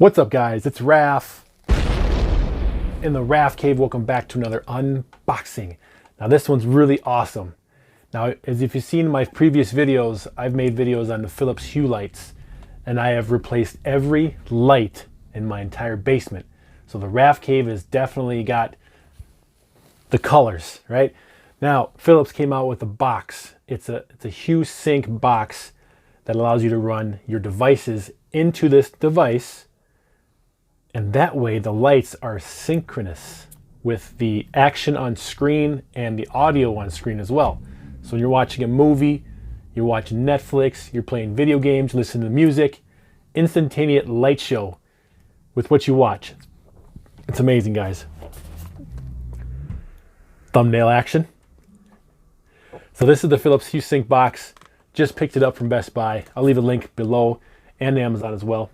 What's up guys, it's Raph in the Raph Cave. Welcome back to another unboxing. Now this one's really awesome. Now as if you've seen my previous videos, I've made videos on the Philips Hue lights and I have replaced every light in my entire basement. So the Raph Cave has definitely got the colors, right? Now Philips came out with a box. It's a Hue Sync box that allows you to run your devices into this device. And that way the lights are synchronous with the action on screen and the audio on screen as well. So when you're watching a movie, you're watching Netflix, you're playing video games, listening to music, instantaneous light show with what you watch. It's amazing, guys. Thumbnail action. So this is the Philips Hue Sync box. Just picked it up from Best Buy. I'll leave a link below and Amazon as well.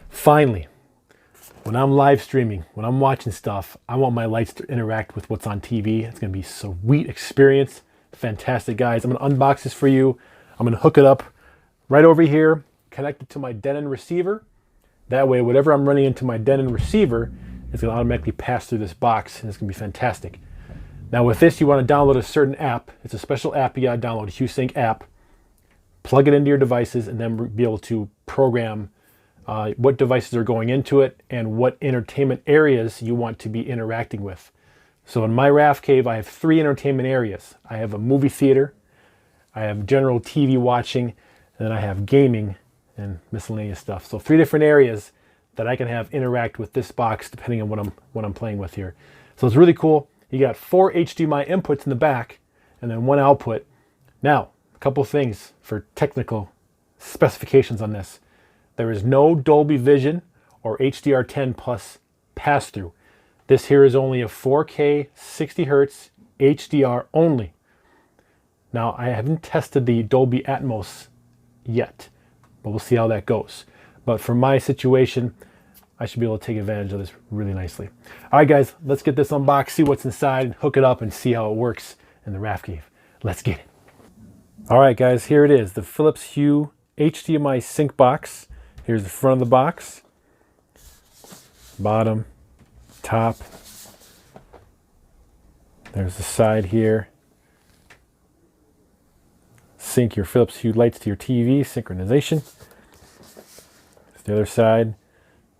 Finally, when I'm live streaming, when I'm watching stuff, I want my lights to interact with what's on TV. It's going to be a sweet experience. Fantastic, guys. I'm going to unbox this for you. I'm going to hook it up right over here, connect it to my Denon receiver. That way, whatever I'm running into my Denon receiver is going to automatically pass through this box, and it's going to be fantastic. Now with this, you want to download a certain app. It's a special app you got to download, a Hue Sync app. Plug it into your devices, and then be able to program what devices are going into it and what entertainment areas you want to be interacting with. So in my Raph Cave, I have 3 entertainment areas. I have a movie theater, I have general TV watching, and then I have gaming and miscellaneous stuff. So 3 different areas that I can have interact with this box depending on what I'm playing with here. So it's really cool. You got 4 HDMI inputs in the back and then 1 output. Now, a couple things for technical specifications on this. There is no Dolby Vision or HDR10 Plus pass-through. This here is only a 4K 60 Hz HDR only. Now, I haven't tested the Dolby Atmos yet, but we'll see how that goes. But for my situation, I should be able to take advantage of this really nicely. All right, guys, let's get this unboxed, see what's inside, hook it up, and see how it works in the Raph Cave. Let's get it. All right, guys, here it is, the Philips Hue HDMI Sync box. Here's the front of the box, bottom, top. There's the side here. Sync your Philips Hue lights to your TV, synchronization. There's the other side.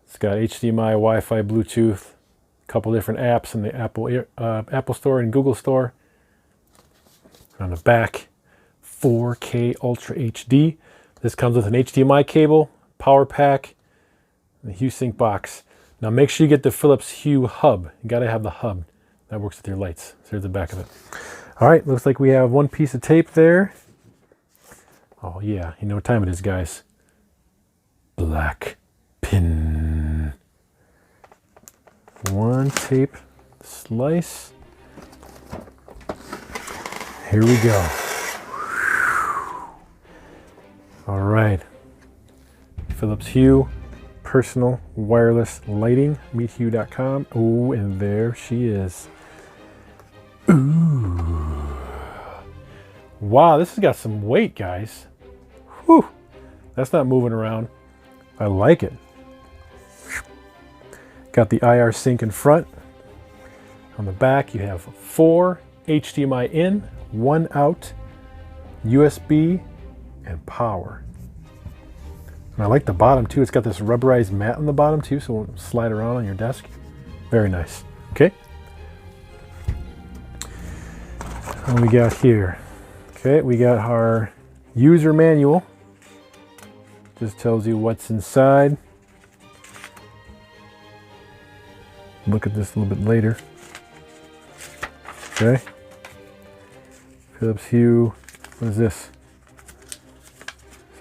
It's got HDMI, Wi-Fi, Bluetooth, a couple different apps in the Apple Store and Google Store. On the back, 4K Ultra HD. This comes with an HDMI cable, power pack, and the Hue Sync box. Now make sure you get the Philips Hue hub. You gotta have the hub. That works with your lights. So here's the back of it. All right, looks like we have 1 piece of tape there. Oh yeah, you know what time it is, guys. Black pin. 1 tape slice. Here we go. All right. Philips Hue personal wireless lighting, meethue.com. Oh, and there she is. Ooh. Wow, this has got some weight, guys. Whew. That's not moving around. I like it. Got the IR sync in front. On the back, you have 4 HDMI in, 1 out, USB, and power. And I like the bottom too. It's got this rubberized mat on the bottom too, so it won't slide around on your desk. Very nice. Okay. What do we got here? Okay, we got our user manual. Just tells you what's inside. Look at this a little bit later. Okay. Philips Hue. What is this?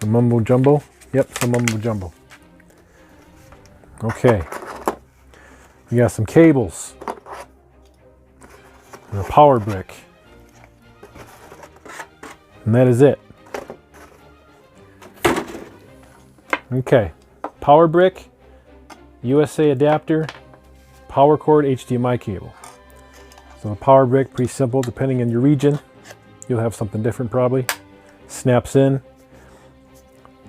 Some mumbo jumbo. Yep, some mumbo jumbo. Okay. We got some cables. And a power brick. And that is it. Okay. Power brick, USA adapter, power cord, HDMI cable. So the power brick, pretty simple, depending on your region. You'll have something different probably. Snaps in.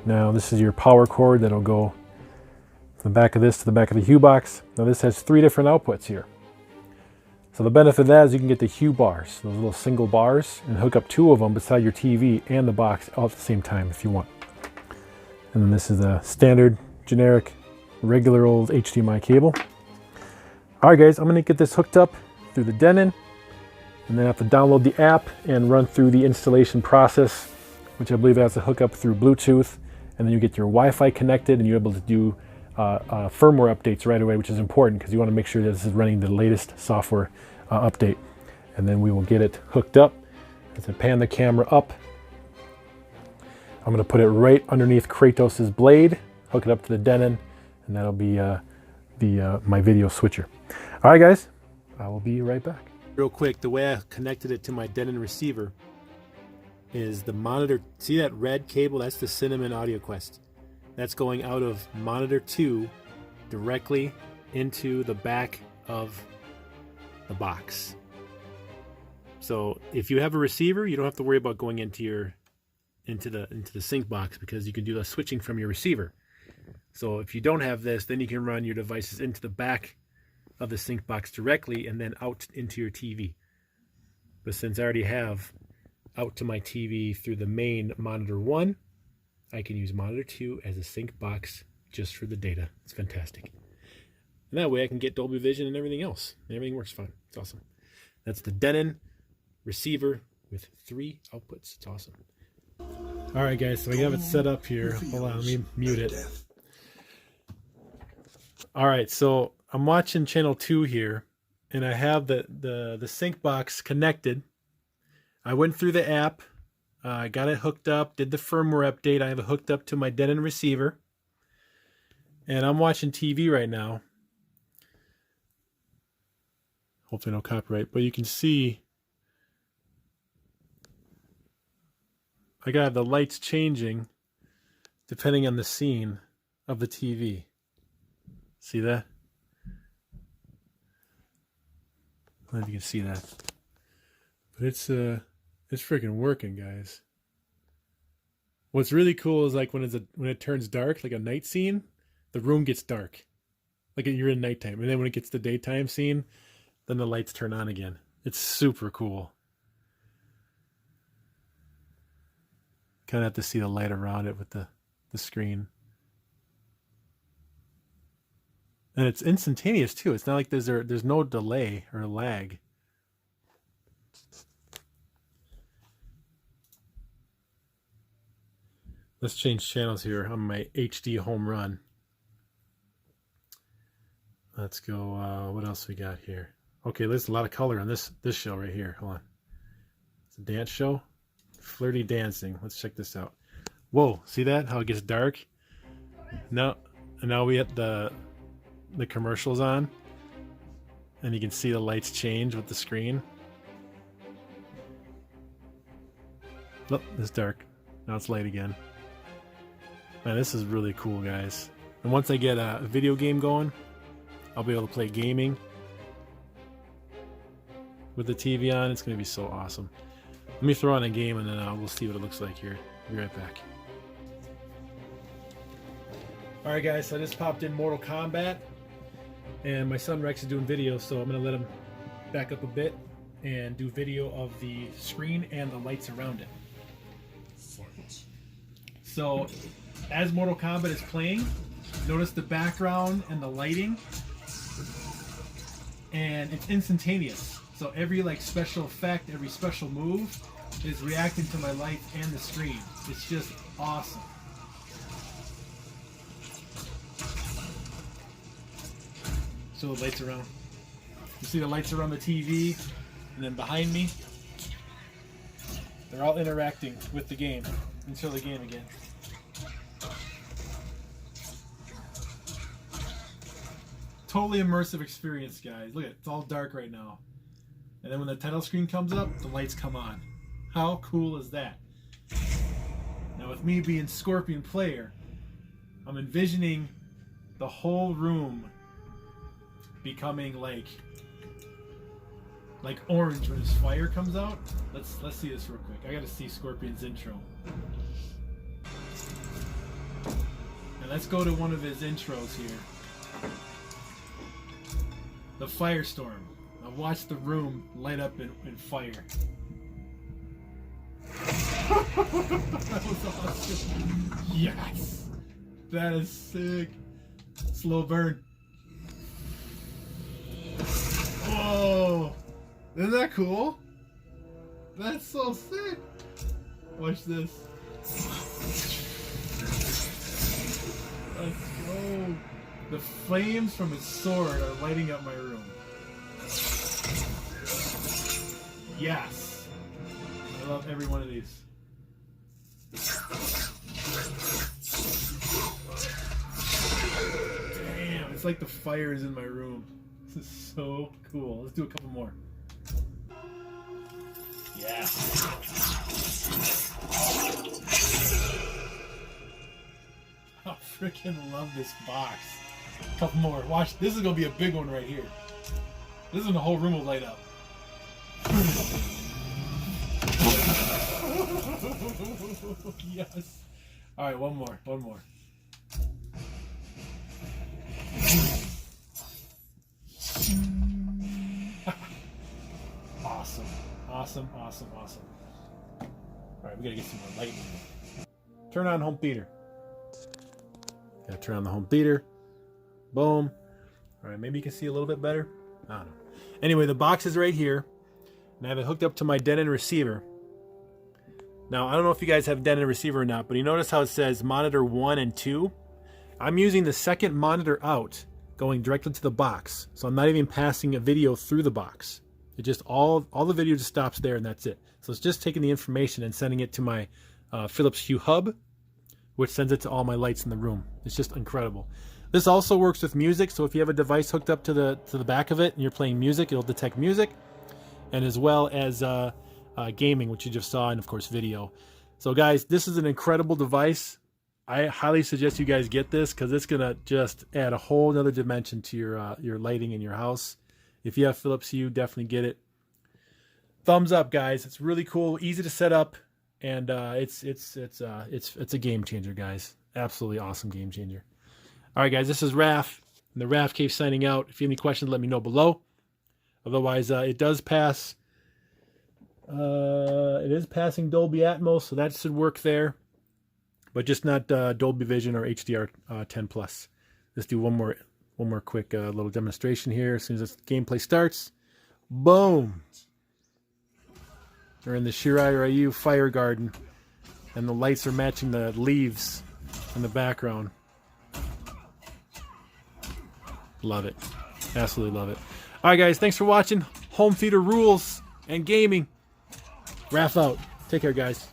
Now this is your power cord that'll go the back of this to the back of the Hue box. Now this has 3 different outputs here. So the benefit of that is you can get the Hue bars, those little single bars, and hook up 2 of them beside your TV and the box all at the same time if you want. And then this is a standard, generic, regular old HDMI cable. Alright guys, I'm going to get this hooked up through the Denon, and then I have to download the app and run through the installation process, which I believe has to hook up through Bluetooth, and then you get your Wi-Fi connected and you're able to do firmware updates right away, which is important because you want to make sure that this is running the latest software update. And then we will get it hooked up. As I pan the camera up, I'm going to put it right underneath Kratos's blade, hook it up to the Denon, and that'll be my video switcher. All right, guys, I will be right back. Real quick, the way I connected it to my Denon receiver is the monitor. See that red cable? That's the Cinnamon Audio Quest. That's going out of monitor 2 directly into the back of the box. So if you have a receiver, you don't have to worry about going into the sync box, because you can do the switching from your receiver. So if you don't have this, then you can run your devices into the back of the sync box directly and then out into your TV. But since I already have out to my TV through the main monitor 1, I can use monitor 2 as a sync box just for the data. It's fantastic. And that way I can get Dolby Vision and everything else. And everything works fine. It's awesome. That's the Denon receiver with 3 outputs. It's awesome. All right, guys, so we have it set up here. Hold on, let me mute it. All right, so I'm watching channel 2 here, and I have the sync box connected. I went through the app. I got it hooked up, did the firmware update. I have it hooked up to my Denon receiver. And I'm watching TV right now. Hopefully no copyright, but you can see I got the lights changing depending on the scene of the TV. See that? I don't know if you can see that. But it's freaking working, guys. What's really cool is like when it turns dark, like a night scene, the room gets dark. Like you're in nighttime. And then when it gets the daytime scene, then the lights turn on again. It's super cool. Kind of have to see the light around it with the screen. And it's instantaneous too. It's not like there's no delay or lag. Let's change channels here on my HD home run. Let's go, what else we got here? Okay, there's a lot of color on this show right here. Hold on. It's a dance show. Flirty dancing. Let's check this out. Whoa, see that? How it gets dark? Now we have the commercials on. And you can see the lights change with the screen. Look, it's dark. Now it's light again. Man, this is really cool, guys. And once I get a video game going, I'll be able to play gaming with the TV on. It's going to be so awesome. Let me throw on a game and then we'll see what it looks like here. Be right back. Alright guys, so I just popped in Mortal Kombat. And my son Rex is doing video, so I'm going to let him back up a bit and do video of the screen and the lights around it. So, as Mortal Kombat is playing, notice the background and the lighting, and it's instantaneous. So every like special effect, every special move is reacting to my lights and the screen. It's just awesome. So the lights around. You see the lights around the TV, and then behind me, they're all interacting with the game. And show the game again. Totally immersive experience, guys. Look at it, it's all dark right now. And then when the title screen comes up, the lights come on. How cool is that? Now with me being Scorpion player, I'm envisioning the whole room becoming like orange when his fire comes out. Let's see this real quick. I gotta see Scorpion's intro. And let's go to one of his intros here. The firestorm. Now watch the room light up in fire. That was awesome. Yes! That is sick. Slow burn. Whoa! Isn't that cool? That's so sick. Watch this. Let's go. The flames from his sword are lighting up my room. Yes. I love every one of these. Damn, it's like the fire is in my room. This is so cool. Let's do a couple more. Yeah. I freaking love this box. A couple more. Watch. This is going to be a big one right here. This is when the whole room will light up. Yes. All right, one more. One more. Awesome. Awesome, awesome, awesome. All right, we got to get some more light in here. Turn on home theater. Got to turn on the home theater. Boom. All right, maybe you can see a little bit better. I don't know. Anyway, the box is right here. And I have it hooked up to my Denon receiver. Now, I don't know if you guys have Denon receiver or not, but you notice how it says monitor 1 and 2? I'm using the second monitor out, going directly to the box. So I'm not even passing a video through the box. It just, all the video just stops there and that's it. So it's just taking the information and sending it to my Philips Hue hub, which sends it to all my lights in the room. It's just incredible. This also works with music, so if you have a device hooked up to the back of it and you're playing music, it'll detect music, and as well as gaming, which you just saw, and of course video. So guys, this is an incredible device. I highly suggest you guys get this because it's gonna just add a whole nother dimension to your lighting in your house. If you have Philips Hue, definitely get it. Thumbs up, guys. It's really cool, easy to set up, and it's a game changer, guys. Absolutely awesome game changer. All right, guys, this is Raf, and the Raf Cave signing out. If you have any questions, let me know below. Otherwise, it does pass. It is passing Dolby Atmos, so that should work there, but just not Dolby Vision or HDR10 Plus. Let's do one more quick little demonstration here. As soon as this gameplay starts, boom! We're in the Shirai Ryu fire garden, and the lights are matching the leaves in the background. Love it. Absolutely love it. All right, guys. Thanks for watching. Home theater rules and gaming. Raf out. Take care, guys.